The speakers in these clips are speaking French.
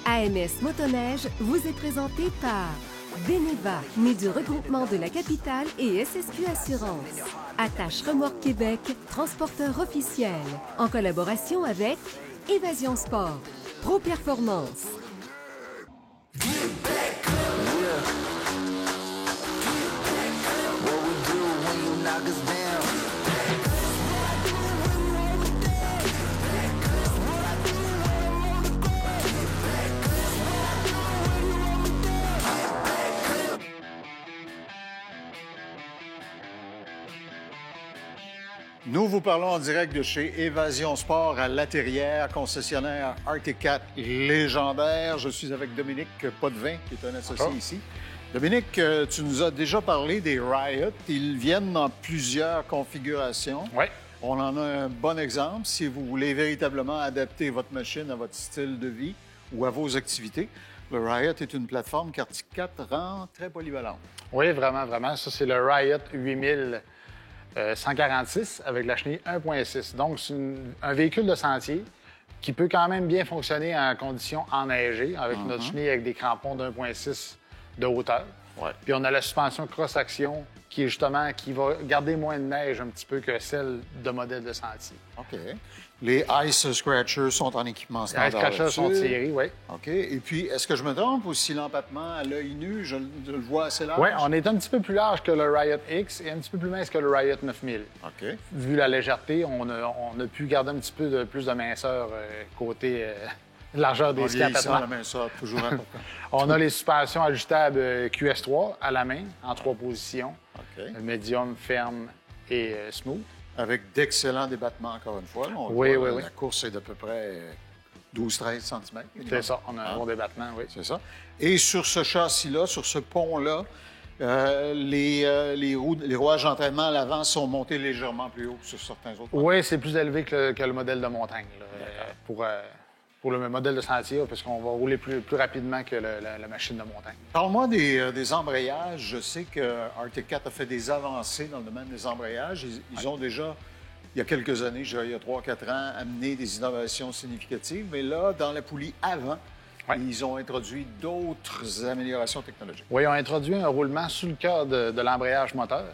AMS Motoneige vous est présenté par Beneva, né du regroupement de la capitale et SSQ Assurance. Attache Remorque Québec, transporteur officiel, en collaboration avec Évasion Sport, Pro Performance. Nous vous parlons en direct de chez Évasion Sport à Laterrière, concessionnaire Arctic Cat légendaire. Je suis avec Dominique Potvin, qui est un associé ici. Dominique, tu nous as déjà parlé des Riot. Ils viennent dans plusieurs configurations. Oui. On en a un bon exemple. Si vous voulez véritablement adapter votre machine à votre style de vie ou à vos activités, le Riot est une plateforme qu'Arctic Cat rend très polyvalente. Oui, vraiment, vraiment. Ça, c'est le Riot 8000. 146 avec la chenille 1.6. Donc, c'est un véhicule de sentier qui peut quand même bien fonctionner en conditions enneigées avec notre chenille avec des crampons d'1.6 de hauteur. Ouais. Puis on a la suspension cross-action qui va garder moins de neige un petit peu que celle de modèle de sentier. OK. Les Ice Scratchers sont en équipement Les standard. Ice Scratchers sont tirés, oui. OK. Et puis, est-ce que je me trompe ou si l'empattement à l'œil nu, je le vois assez large? Oui, on est un petit peu plus large que le Riot X et un petit peu plus mince que le Riot 9000. OK. Vu la légèreté, on a pu garder un petit peu plus de minceur côté largeur des skis à la minceur, toujours important. On a les suspensions ajustables QS3 à la main, en 3 positions. OK. Médium, ferme et smooth. Avec d'excellents débattements, encore une fois. Là, Oui. La course est d'à peu près 12-13 cm. C'est ça, on a un bon débattement, oui. C'est ça. Et sur ce châssis-là, sur ce pont-là, les rouages d'entraînement à l'avant sont montés légèrement plus haut que sur certains autres. Oui, c'est plus élevé que le modèle de montagne, là, pour le modèle de sentier, parce qu'on va rouler plus rapidement que la machine de montagne. Parle-moi des embrayages. Je sais que Arctic Cat a fait des avancées dans le domaine des embrayages. Ils ont déjà, il y a quelques années, je dirais il y a 3-4 ans, amené des innovations significatives. Mais là, dans la poulie avant, ils ont introduit d'autres améliorations technologiques. Oui, ils ont introduit un roulement sous le cœur de l'embrayage moteur,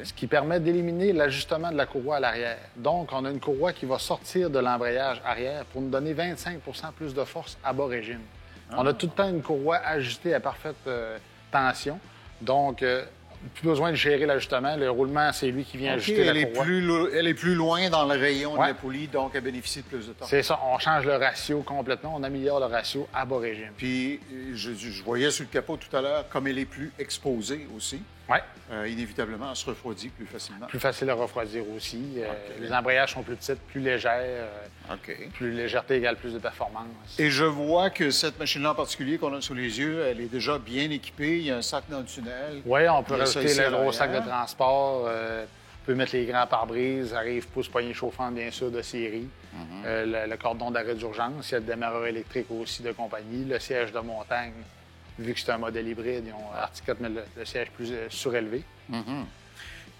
ce qui permet d'éliminer l'ajustement de la courroie à l'arrière. Donc, on a une courroie qui va sortir de l'embrayage arrière pour nous donner 25 plus de force à bas régime. On a tout le temps une courroie ajustée à parfaite tension. Donc, plus besoin de gérer l'ajustement. Le roulement, c'est lui qui vient ajuster la courroie. Elle est plus loin dans le rayon de la poulie, donc elle bénéficie de plus de temps. C'est ça. On change le ratio complètement. On améliore le ratio à bas régime. Puis, je voyais sur le capot tout à l'heure, comme elle est plus exposée aussi, inévitablement, elle se refroidit plus facilement. Plus facile à refroidir aussi. Les embrayages sont plus petites, plus légères. Plus légèreté égale plus de performance. Et je vois que cette machine-là en particulier qu'on a sous les yeux, elle est déjà bien équipée. Il y a un sac dans le tunnel. Oui, on peut rajouter le gros sac de transport. On peut mettre les grands pare-brises, arrive pousse-poignée chauffante, bien sûr, de série. Le cordon d'arrêt d'urgence, il y a le démarreur électrique aussi de compagnie. Le siège de montagne, vu que c'est un modèle hybride, ils ont Arctic Cat met le siège plus surélevé.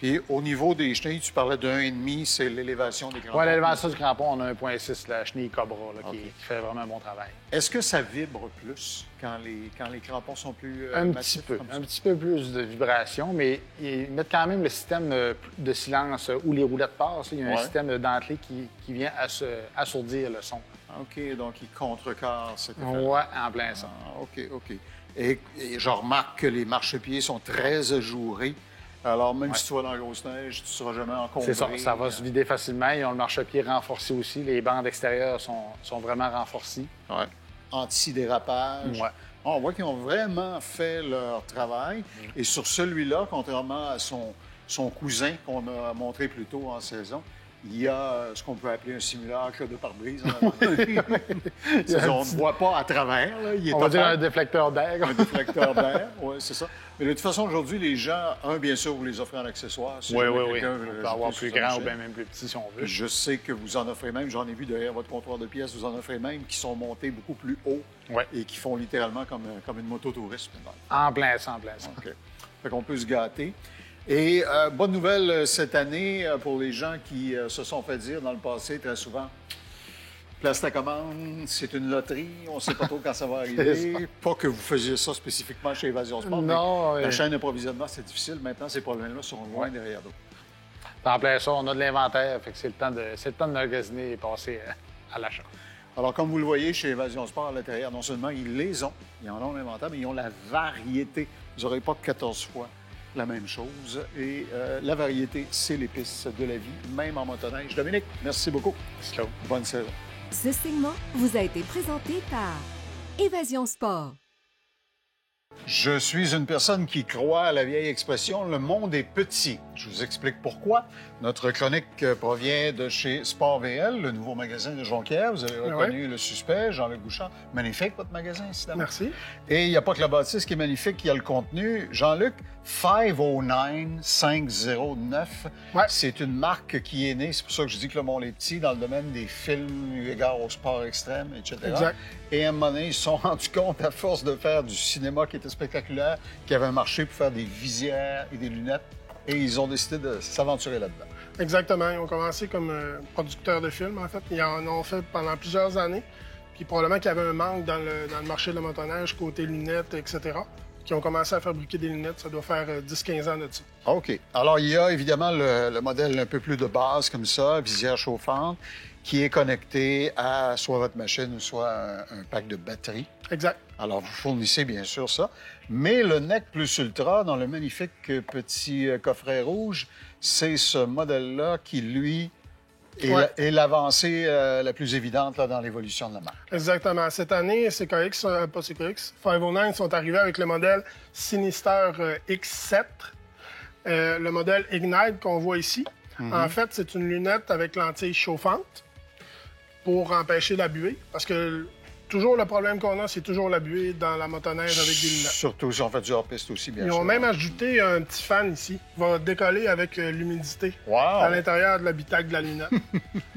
Puis au niveau des chenilles, tu parlais de 1,5, c'est l'élévation des crampons. Oui, l'élévation du crampon, on a 1,6, la chenille Cobra, qui fait vraiment un bon travail. Est-ce que ça vibre plus quand les crampons sont plus massifs? Un petit peu plus de vibration, mais ils mettent quand même le système de silence où les roulettes passent. Il y a un système dentelé qui vient assourdir le son. OK, donc il contrecarre cet effet. Oui, en plein ça. OK. Et je remarque que les marchepieds sont très ajourés. Alors, même si tu vas dans la grosse neige, tu ne seras jamais encombré. C'est ça, ça va se vider facilement. Ils ont le marchepied renforcé aussi. Les bandes extérieures sont vraiment renforcées. Oui. Anti-dérapage. Ouais. On voit qu'ils ont vraiment fait leur travail. Et sur celui-là, contrairement à son cousin qu'on a montré plus tôt en saison, il y a ce qu'on peut appeler un simulacre de pare-brise. On ne voit pas à travers. Là. On va dire un déflecteur d'air. Un déflecteur d'air, oui, c'est ça. Mais de toute façon, aujourd'hui, les gens, bien sûr, vous les offrez en accessoire. Si oui. On peut avoir plus grand ou bien même plus petit si on veut. Je sais que vous en offrez même, j'en ai vu derrière votre comptoir de pièces, vous en offrez même qui sont montés beaucoup plus haut et qui font littéralement comme une moto-tourisme. En plein ça. OK. Fait qu'on peut se gâter. Et bonne nouvelle cette année pour les gens qui se sont fait dire dans le passé très souvent, Place ta commande, c'est une loterie, on ne sait pas trop quand ça va arriver. Pas que vous faisiez ça spécifiquement chez Évasion Sport, non, mais la chaîne d'approvisionnement, c'est difficile. Maintenant, ces problèmes-là sont loin derrière nous. En plein ça, on a de l'inventaire, fait que c'est le temps de magasiner et passer à l'achat. Alors, comme vous le voyez, chez Évasion Sport, à l'intérieur, non seulement ils les ont, ils en ont l'inventaire, mais ils ont la variété. Vous n'aurez pas 14 fois la même chose. Et la variété, c'est l'épice de la vie, même en motoneige. Dominique, merci beaucoup. Slow. Bonne saison. Ce segment vous a été présenté par Évasion Sport. Je suis une personne qui croit à la vieille expression « le monde est petit ». Je vous explique pourquoi. Notre chronique provient de chez Sport VL, le nouveau magasin de Jonquière. Vous avez reconnu le suspect, Jean-Luc Bouchard. Magnifique, votre magasin, incidemment. Merci. Et il n'y a pas que la bâtisse qui est magnifique, il y a le contenu. Jean-Luc, 509, c'est une marque qui est née, c'est pour ça que je dis que le monde est petit, dans le domaine des films, eu égard au sport extrême, etc. Exact. Et à un moment donné, ils se sont rendus compte, à force de faire du cinéma qui était spectaculaire, qu'il y avait un marché pour faire des visières et des lunettes, et ils ont décidé de s'aventurer là-dedans. Exactement. Ils ont commencé comme producteurs de films, en fait. Ils en ont fait pendant plusieurs années. Puis probablement qu'il y avait un manque dans le marché de la motoneige, côté lunettes, etc., qui ont commencé à fabriquer des lunettes. Ça doit faire 10-15 ans de ça. OK. Alors, il y a évidemment le modèle un peu plus de base, comme ça, visière chauffante, qui est connecté à soit votre machine ou soit un pack de batterie. Exact. Alors, vous fournissez bien sûr ça. Mais le NEC Plus Ultra, dans le magnifique petit coffret rouge, c'est ce modèle-là qui, lui, est l'avancée la plus évidente là, dans l'évolution de la marque. Exactement. Cette année, CKX, pas CKX, 509 sont arrivés avec le modèle Sinister X7, le modèle Ignite qu'on voit ici. En fait, c'est une lunette avec lentille chauffante pour empêcher la buée, parce que toujours le problème qu'on a, c'est toujours la buée dans la motoneige avec des lunettes. Surtout si on fait du hors-piste aussi, bien sûr. Ils ont même ajouté un petit fan ici qui va décoller avec l'humidité à l'intérieur de l'habitacle de la lunette.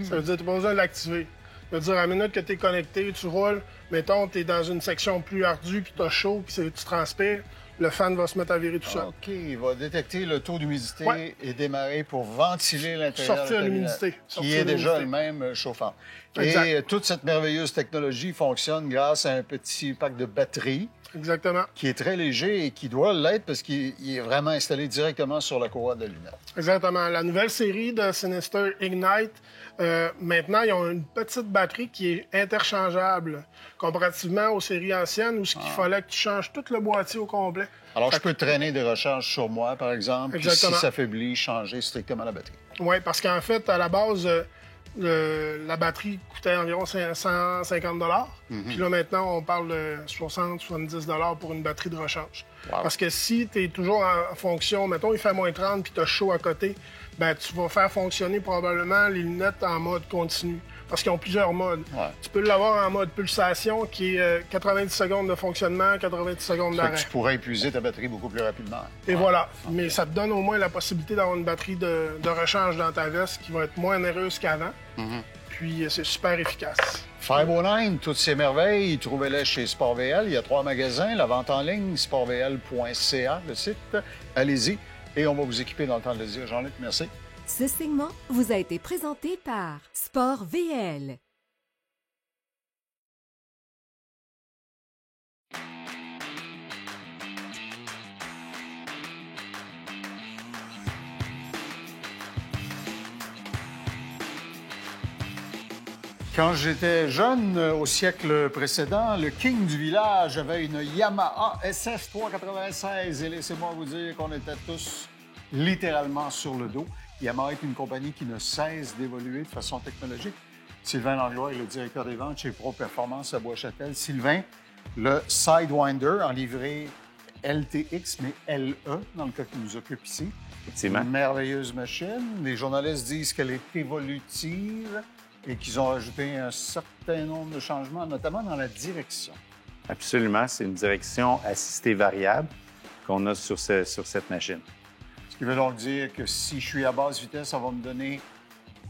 Ça veut dire que tu n'as pas besoin de l'activer. Ça veut dire, à la minute que tu es connecté, tu roules, mettons, tu es dans une section plus ardue, puis tu as chaud, puis tu transpires, le fan va se mettre à virer tout seul. OK. Il va détecter le taux d'humidité et démarrer pour ventiler l'intérieur. Sortir l'humidité. Qui est déjà elle-même chauffante. Exact. Et toute cette merveilleuse technologie fonctionne grâce à un petit pack de batterie. Exactement. Qui est très léger et qui doit l'être parce qu'il est vraiment installé directement sur la courroie de la lunette. Exactement. La nouvelle série de Sinister Ignite, maintenant, ils ont une petite batterie qui est interchangeable comparativement aux séries anciennes où il fallait que tu changes tout le boîtier au complet. Alors, je peux traîner des recharges sur moi, par exemple, puis si ça affaiblit, changer strictement la batterie. Oui, parce qu'en fait, à la base, la batterie coûtait environ 150 Puis là, maintenant, on parle de 60-70 pour une batterie de rechange. Wow. Parce que si tu es toujours en fonction, mettons, il fait moins 30 puis tu as chaud à côté, ben tu vas faire fonctionner probablement les lunettes en mode continu. Parce qu'ils ont plusieurs modes. Ouais. Tu peux l'avoir en mode pulsation, qui est 90 secondes de fonctionnement, 90 secondes d'arrêt. Tu pourrais épuiser ta batterie beaucoup plus rapidement. Et voilà. Mais ça te donne au moins la possibilité d'avoir une batterie de rechange dans ta veste qui va être moins onéreuse qu'avant. Puis c'est super efficace. 509, toutes ces merveilles, trouvez-les chez Sport VL. Il y a 3 magasins. La vente en ligne, sportvl.ca, le site. Allez-y et on va vous équiper dans le temps de le dire. Jean-Luc, merci. Ce segment vous a été présenté par Sport VL. Quand j'étais jeune, au siècle précédent, le king du village avait une Yamaha SF 396. Et laissez-moi vous dire qu'on était tous littéralement sur le dos. Yamaha est une compagnie qui ne cesse d'évoluer de façon technologique. Sylvain Langlois est le directeur des ventes chez Pro Performance à Bois-Châtel. Sylvain, le Sidewinder en livrée LTX, mais LE, dans le cas qui nous occupe ici. Effectivement. Une merveilleuse machine. Les journalistes disent qu'elle est évolutive et qu'ils ont ajouté un certain nombre de changements, notamment dans la direction. Absolument. C'est une direction assistée variable qu'on a sur cette machine. Ce qui veut donc dire que si je suis à basse vitesse, ça va me donner,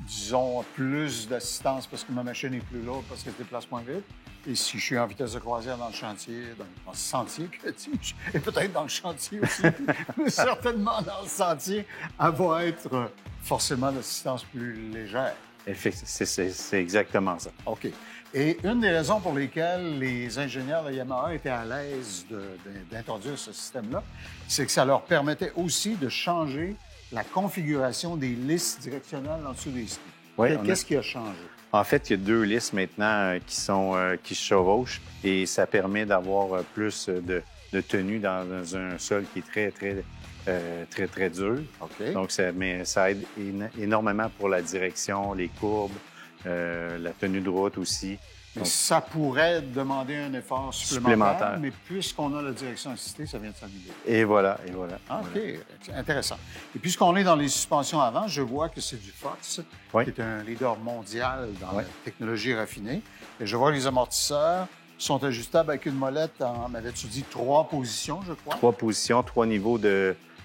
disons, plus d'assistance parce que ma machine est plus lourde, parce qu'elle se déplace moins vite. Et si je suis en vitesse de croisière dans le chantier, dans le sentier, que dis-je, et peut-être dans le chantier aussi, mais certainement dans le sentier, elle va être forcément d'assistance plus légère. C'est exactement ça. OK. Et une des raisons pour lesquelles les ingénieurs de Yamaha étaient à l'aise d'introduire ce système-là, c'est que ça leur permettait aussi de changer la configuration des lisses directionnelles en dessous des skis. Oui, Qu'est-ce qui a changé? En fait, il y a 2 lisses maintenant qui se chevauchent et ça permet d'avoir plus de tenue dans un sol qui est très dur. OK. Donc, ça aide énormément pour la direction, les courbes, la tenue de route aussi. Mais Donc, ça pourrait demander un effort supplémentaire, mais puisqu'on a la direction assistée, ça vient de s'améliorer. et voilà. Ah, OK, intéressant. Et puisqu'on est dans les suspensions avant, je vois que c'est du Fox, Oui. qui est un leader mondial dans la technologie raffinée. Et je vois que les amortisseurs sont ajustables avec une molette en, m'avais-tu dit, 3 positions, je crois? 3 positions, 3 niveaux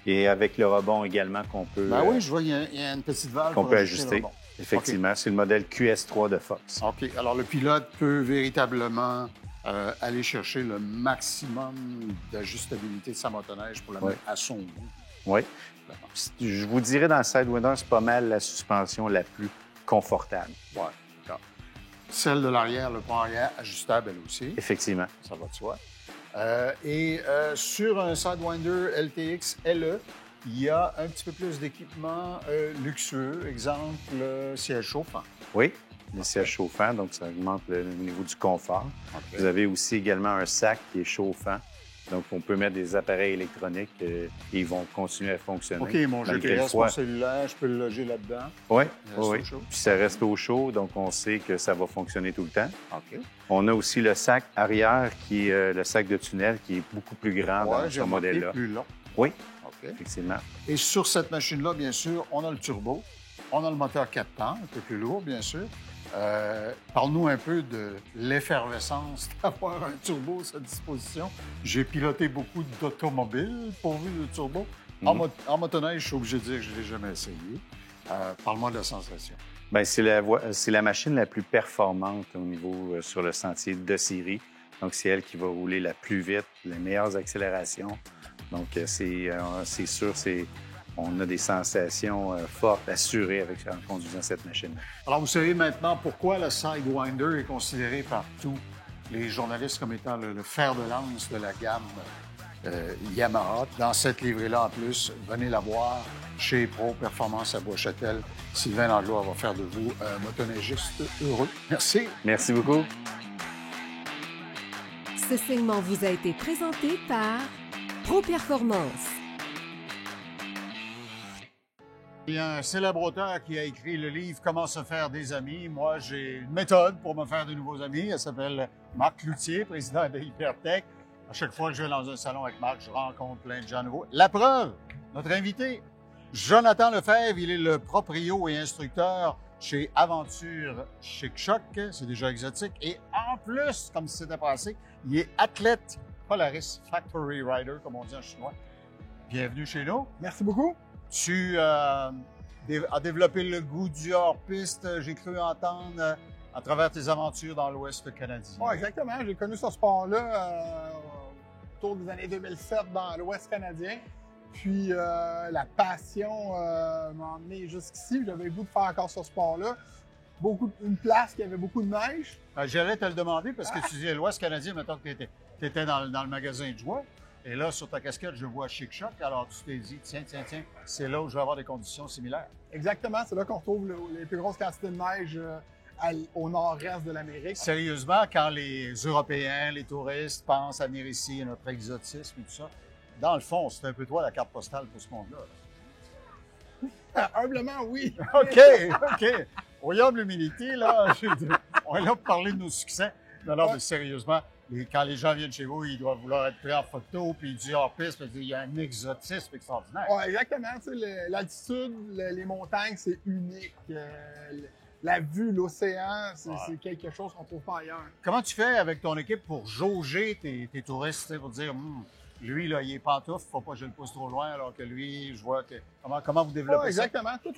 et avec le rebond également qu'on peut, Ben oui, je vois qu'il y a une petite valve qu'on pour peut ajuster le ajuster. rebond. Effectivement, c'est le modèle QS3 de Fox. OK. Alors, le pilote peut véritablement aller chercher le maximum d'ajustabilité de sa motoneige pour la mettre à son goût. Oui. Je vous dirais, dans le Sidewinder, c'est pas mal la suspension la plus confortable. Oui, d'accord. Celle de l'arrière, le pont arrière, ajustable elle aussi. Effectivement. Ça va de soi. Sur un Sidewinder LTX LE, il y a un petit peu plus d'équipement luxueux. Exemple, le siège chauffant. Oui, le siège chauffant, donc ça augmente le niveau du confort. Okay. Vous avez aussi également un sac qui est chauffant. Donc, on peut mettre des appareils électroniques et ils vont continuer à fonctionner. OK, mon GPS, mon cellulaire, je peux le loger là-dedans. Oui, Au oui. chaud. Puis ça reste au chaud, donc on sait que ça va fonctionner tout le temps. OK. On a aussi le sac arrière, qui est le sac de tunnel, qui est beaucoup plus grand dans ce modèle-là. Plus long. Oui, OK. effectivement. Et sur cette machine-là, bien sûr, on a le turbo. On a le moteur 4 temps, un peu plus lourd, bien sûr. Parle-nous un peu de l'effervescence d'avoir un turbo à sa disposition. J'ai piloté beaucoup d'automobiles pourvues de turbo. En motoneige, je suis obligé de dire que je ne l'ai jamais essayé. Parle-moi de la sensation. Bien, c'est la machine la plus performante au niveau sur le sentier de série. Donc, c'est elle qui va rouler la plus vite, les meilleures accélérations. Donc, c'est sûr, on a des sensations fortes, assurées en conduisant cette machine. Alors, vous savez maintenant pourquoi le Sidewinder est considéré par tous les journalistes comme étant le fer de lance de la gamme Yamaha. Dans cette livrée-là, en plus, venez la voir chez Pro Performance à Bois-Châtel. Sylvain Langlois va faire de vous un motoneigiste heureux. Merci. Merci beaucoup. Ce segment vous a été présenté par Pro Performance. Il y a un célèbre auteur qui a écrit le livre « Comment se faire des amis ». Moi, j'ai une méthode pour me faire de nouveaux amis. Elle s'appelle Marc Cloutier, président de Hypertech. À chaque fois que je vais dans un salon avec Marc, je rencontre plein de gens nouveaux. La preuve, notre invité, Jonathan Lefebvre, il est le proprio et instructeur chez Aventure Chic Choc. C'est déjà exotique. Et en plus, comme c'était passé, il est athlète Polaris Factory Rider, comme on dit en chinois. Bienvenue chez nous. Merci beaucoup. Tu as développé le goût du hors-piste, j'ai cru entendre, à travers tes aventures dans l'Ouest canadien. Oui, exactement. J'ai connu ce sport-là autour des années 2007 dans l'Ouest canadien. Puis la passion m'a emmené jusqu'ici. J'avais le goût de faire encore ce sport-là. Une place qui avait beaucoup de neige. J'allais te le demander parce que tu disais l'Ouest canadien, maintenant que tu étais dans le magasin de joie. Et là, sur ta casquette, je vois Chic Choc. Alors, tu t'es dit, tiens, c'est là où je vais avoir des conditions similaires. Exactement. C'est là qu'on retrouve les plus grosses quantités de neige au nord-est de l'Amérique. Sérieusement, quand les Européens, les touristes pensent à venir ici, à notre exotisme et tout ça, dans le fond, c'est un peu toi la carte postale pour ce monde-là. Humblement, oui. OK. Au humble humilité, là, on est là pour parler de nos succès. Non, mais sérieusement, quand les gens viennent chez vous, ils doivent vouloir être pris en photo, puis du hors-piste, puis il y a un exotisme extraordinaire. Oui, exactement. L'altitude, les montagnes, c'est unique. La vue, l'océan, c'est quelque chose qu'on ne trouve pas ailleurs. Comment tu fais avec ton équipe pour jauger tes touristes, pour dire, lui, là, il est pantoufle, faut pas que je le pousse trop loin, alors que lui, je vois que... Comment vous développez ça? Exactement. Tous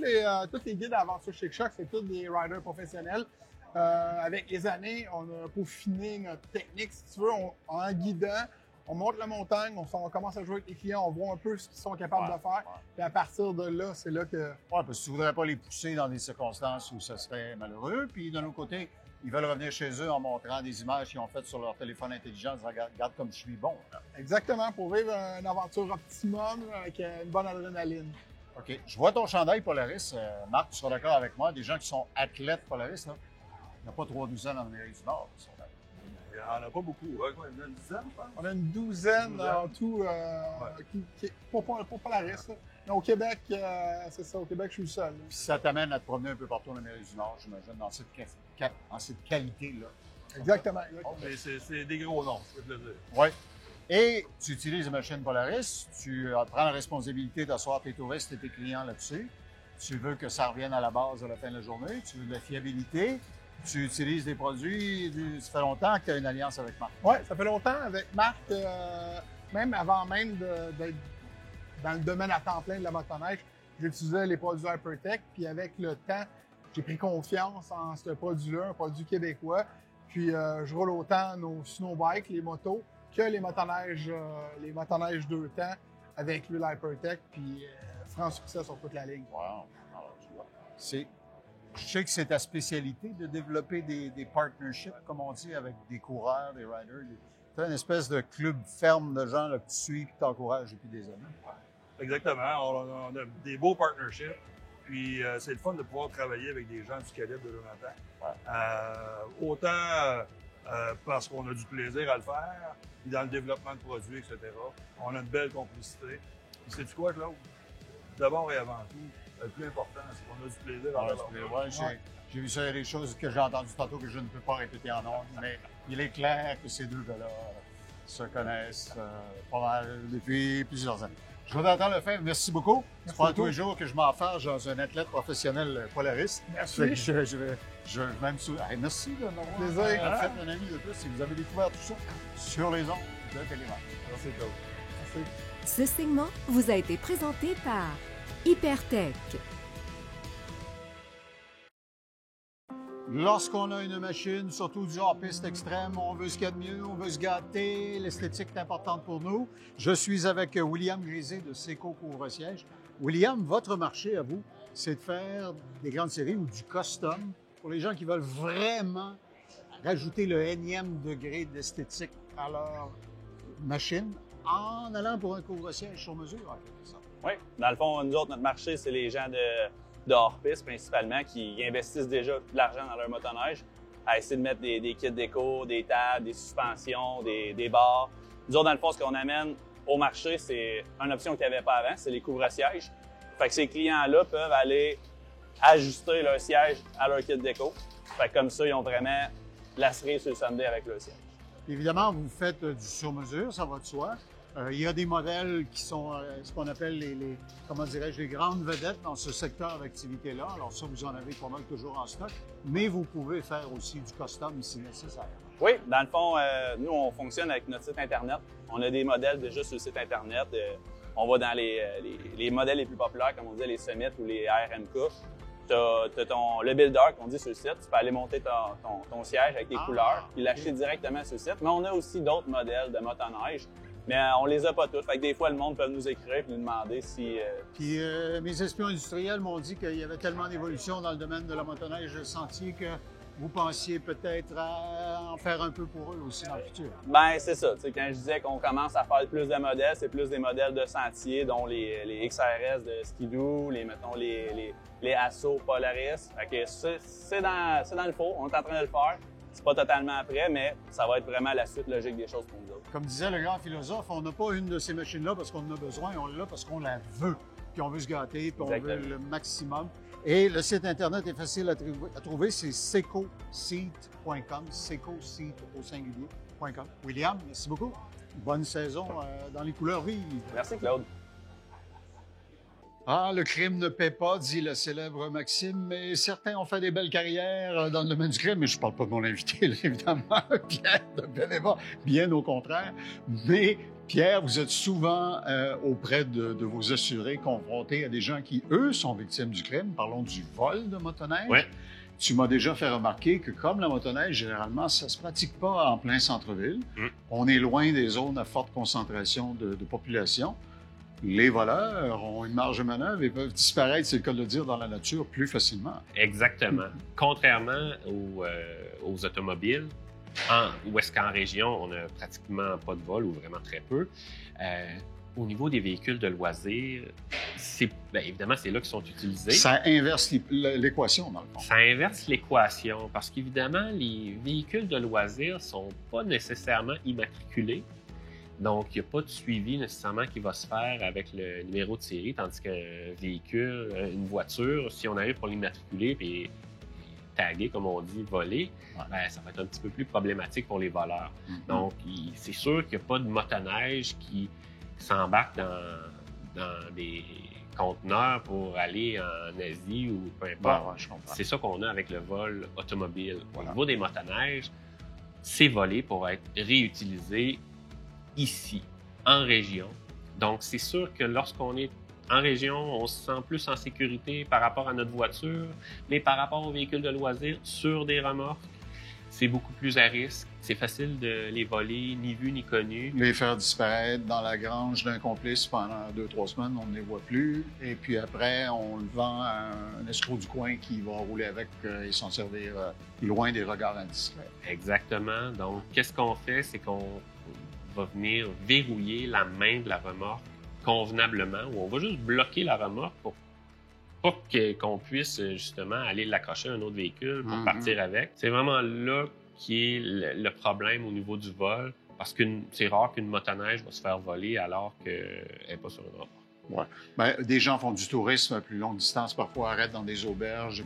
les guides d'Aventure Chic Choc, c'est tous des riders professionnels. Avec les années, on a peaufiné notre technique, si tu veux, en guidant, On monte la montagne, on commence à jouer avec les clients, on voit un peu ce qu'ils sont capables de faire. Puis à partir de là, c'est là que... Oui, parce que tu ne voudrais pas les pousser dans des circonstances où ça serait malheureux. Puis d'un autre côté, ils veulent revenir chez eux en montrant des images qu'ils ont faites sur leur téléphone intelligent, en disant regarde comme je suis bon. Là. Exactement, pour vivre une aventure optimum avec une bonne adrénaline. OK. Je vois ton chandail Polaris. Marc, tu seras d'accord avec moi, des gens qui sont athlètes Polaris, là. Il n'y a pas 3-12 ans dans l'Amérique du Nord. Il n'y en a pas beaucoup. Hein? Une dizaine, je pense. On a une douzaine en tout pour Polaris. Là. Mais au Québec, c'est ça. Au Québec, je suis le seul. Puis ça t'amène à te promener un peu partout en Amérique du Nord, j'imagine, dans cette qualité-là. Exactement. Mais c'est des gros noms, je peux te le dire. Oui. Et tu utilises les machines Polaris, tu prends la responsabilité d'asseoir tes touristes et tes clients là-dessus. Tu veux que ça revienne à la base à la fin de la journée, tu veux de la fiabilité, tu utilises des produits, ça fait longtemps que tu as une alliance avec Marc. Oui, ça fait longtemps avec Marc, même avant même d'être dans le domaine à temps plein de la motoneige, j'utilisais les produits Hypertech, puis avec le temps, j'ai pris confiance en ce produit-là, un produit québécois, puis je roule autant nos snowbikes, les motos, que les motoneiges deux temps avec l'huile Hypertech, puis franc succès sur toute la ligne. Wow! Alors, je sais que c'est ta spécialité de développer des partnerships, comme on dit, avec des coureurs, des riders. Tu as une espèce de club ferme de gens là, que tu suis et que tu encourages depuis des années. Exactement. On a des beaux partnerships. Puis c'est le fun de pouvoir travailler avec des gens du calibre de Jonathan. Autant parce qu'on a du plaisir à le faire, puis dans le développement de produits, etc. On a une belle complicité. Puis sais-tu quoi, Claude? D'abord et avant tout, le plus important, c'est qu'on a du plaisir à le faire. J'ai vu ça, il y a des choses que j'ai entendues tantôt que je ne peux pas répéter en ondes, mais il est clair que ces deux gars-là se connaissent pas mal depuis plusieurs années. Jonathan Lefebvre, merci beaucoup. C'est pas tous les jours que je m'enfarge dans un athlète professionnel Polaris. Merci. Je vais même merci de m'avoir fait un ami de plus et vous avez découvert tout ça sur les ondes de Téléman. Merci, Claude. Merci. Ce segment vous a été présenté par Hypertech. Lorsqu'on a une machine, surtout du hors-piste extrême, on veut ce qu'il y a de mieux, on veut se gâter, l'esthétique est importante pour nous. Je suis avec William Grisé de Seco Couvre-Siège. William, votre marché à vous, c'est de faire des grandes séries ou du custom pour les gens qui veulent vraiment rajouter le énième degré d'esthétique à leur machine en allant pour un couvre-siège sur mesure, en quelque sorte. Oui, dans le fond, nous autres, notre marché, c'est les gens de hors-piste principalement qui investissent déjà de l'argent dans leur motoneige à essayer de mettre des kits déco, des tables, des suspensions, des barres. Nous autres, dans le fond, ce qu'on amène au marché, c'est une option qu'il n'y avait pas avant, c'est les couvre-sièges. Fait que ces clients-là peuvent aller ajuster leur siège à leur kit déco. Fait que comme ça, ils ont vraiment la cerise sur le sundae avec leur siège. Évidemment, vous faites du sur-mesure, ça va de soi. Il y a des modèles qui sont ce qu'on appelle les grandes vedettes dans ce secteur d'activité-là. Alors ça, vous en avez pas mal toujours en stock, mais vous pouvez faire aussi du custom si nécessaire. Oui, dans le fond, nous, on fonctionne avec notre site Internet. On a des modèles déjà sur le site Internet. On va dans les modèles les plus populaires, comme on dit, les Summit ou les RMK. Tu as le builder qu'on dit sur le site. Tu peux aller monter ton siège avec tes couleurs puis l'acheter directement sur le site. Mais on a aussi d'autres modèles de motoneige. Mais on les a pas tous. Fait que des fois, le monde peut nous écrire et nous demander si... Puis mes espions industriels m'ont dit qu'il y avait tellement d'évolution dans le domaine de la motoneige sentier que vous pensiez peut-être à en faire un peu pour eux aussi dans le futur. Ben c'est ça. T'sais, quand je disais qu'on commence à faire plus de modèles, c'est plus des modèles de sentier, dont les XRS de Ski-Doo, les Asso Polaris. Fait que c'est dans le fond. On est en train de le faire. C'est pas totalement prêt, mais ça va être vraiment la suite logique des choses pour nous autres. Comme disait le grand philosophe, on n'a pas une de ces machines-là parce qu'on en a besoin, on l'a parce qu'on la veut. Puis on veut se gâter, puis on veut le maximum. Et le site Internet est facile à trouver, c'est secoseat.com, secoseat au singulier.com. William, merci beaucoup. Bonne saison dans les couleurs vives. Merci, Claude. Ah, le crime ne paie pas, dit le célèbre Maxime, mais certains ont fait des belles carrières dans le domaine du crime, mais je ne parle pas de mon invité, là, évidemment, Pierre de Beneva, bien au contraire. Mais Pierre, vous êtes souvent auprès de vos assurés confrontés à des gens qui, eux, sont victimes du crime. Parlons du vol de motoneige. Oui. tu m'as déjà fait remarquer que comme la motoneige, généralement, ça ne se pratique pas en plein centre-ville. On est loin des zones à forte concentration de population. Les voleurs ont une marge de manœuvre et peuvent disparaître, c'est le cas de le dire, dans la nature plus facilement. Exactement. Contrairement aux automobiles, où est-ce qu'en région, on n'a pratiquement pas de vol ou vraiment très peu, au niveau des véhicules de loisirs, évidemment, c'est là qu'ils sont utilisés. Ça inverse l'équation, dans le fond. Ça inverse l'équation parce qu'évidemment, les véhicules de loisirs ne sont pas nécessairement immatriculés. Donc, il n'y a pas de suivi nécessairement qui va se faire avec le numéro de série, tandis qu'un véhicule, une voiture, si on arrive pour l'immatriculer et taguer, comme on dit, voler, ça va être un petit peu plus problématique pour les voleurs. Donc, c'est sûr qu'il n'y a pas de motoneige qui s'embarque dans des conteneurs pour aller en Asie ou peu importe. Je comprends. C'est ça qu'on a avec le vol automobile. Au niveau des motoneiges, c'est volé pour être réutilisé ici, en région. Donc, c'est sûr que lorsqu'on est en région, on se sent plus en sécurité par rapport à notre voiture, mais par rapport aux véhicules de loisirs sur des remorques, c'est beaucoup plus à risque. C'est facile de les voler, ni vu ni connu. Les faire disparaître dans la grange d'un complice pendant 2-3 semaines, on ne les voit plus. Et puis après, on le vend à un escroc du coin qui va rouler avec et s'en servir loin des regards indiscrets. Exactement. Donc, qu'est-ce qu'on fait? C'est qu'on va venir verrouiller la main de la remorque convenablement, ou on va juste bloquer la remorque pour pas qu'on puisse justement aller l'accrocher à un autre véhicule pour partir avec. C'est vraiment là qui est le problème au niveau du vol, parce que c'est rare qu'une motoneige va se faire voler alors qu'elle n'est pas sur une remorque. Ouais. Ben, des gens font du tourisme à plus longue distance, parfois arrêtent dans des auberges.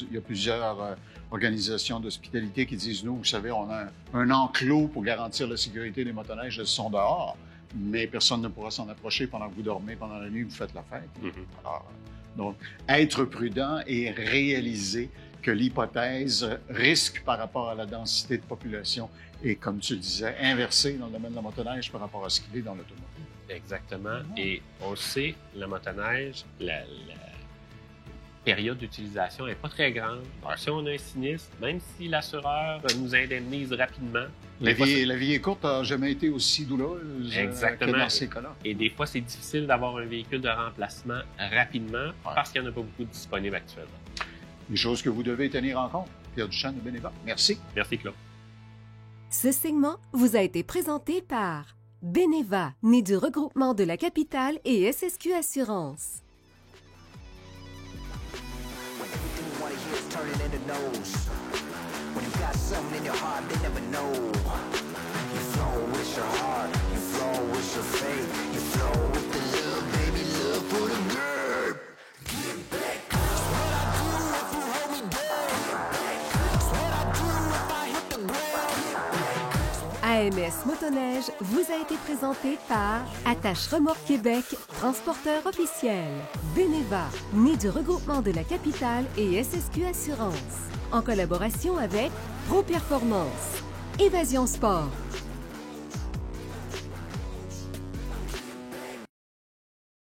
Il y a plusieurs organisations d'hospitalité qui disent, nous, vous savez, on a un enclos pour garantir la sécurité des motoneiges, elles sont dehors, mais personne ne pourra s'en approcher pendant que vous dormez, pendant la nuit, vous faites la fête. Alors, donc, être prudent et réaliser que l'hypothèse risque par rapport à la densité de population est, comme tu le disais, inversée dans le domaine de la motoneige par rapport à ce qu'il est dans l'automobile. Exactement. Et on le sait, la motoneige, la période d'utilisation n'est pas très grande. Alors, si on a un sinistre, même si l'assureur nous indemnise rapidement... La vie est courte, n'a jamais été aussi douloureuse que dans ces cas-là. Et des fois, c'est difficile d'avoir un véhicule de remplacement rapidement parce qu'il n'y en a pas beaucoup de disponibles actuellement. Des choses que vous devez tenir en compte. Pierre Duchamp de Beneva. Merci. Merci, Claude. Ce segment vous a été présenté par Beneva, né du regroupement de la capitale et SSQ Assurance. AMS Motoneige vous a été présenté par Attache Remorque Québec, transporteur officiel. Beneva, né du regroupement de la capitale et SSQ Assurance. En collaboration avec Pro Performance, Évasion Sport,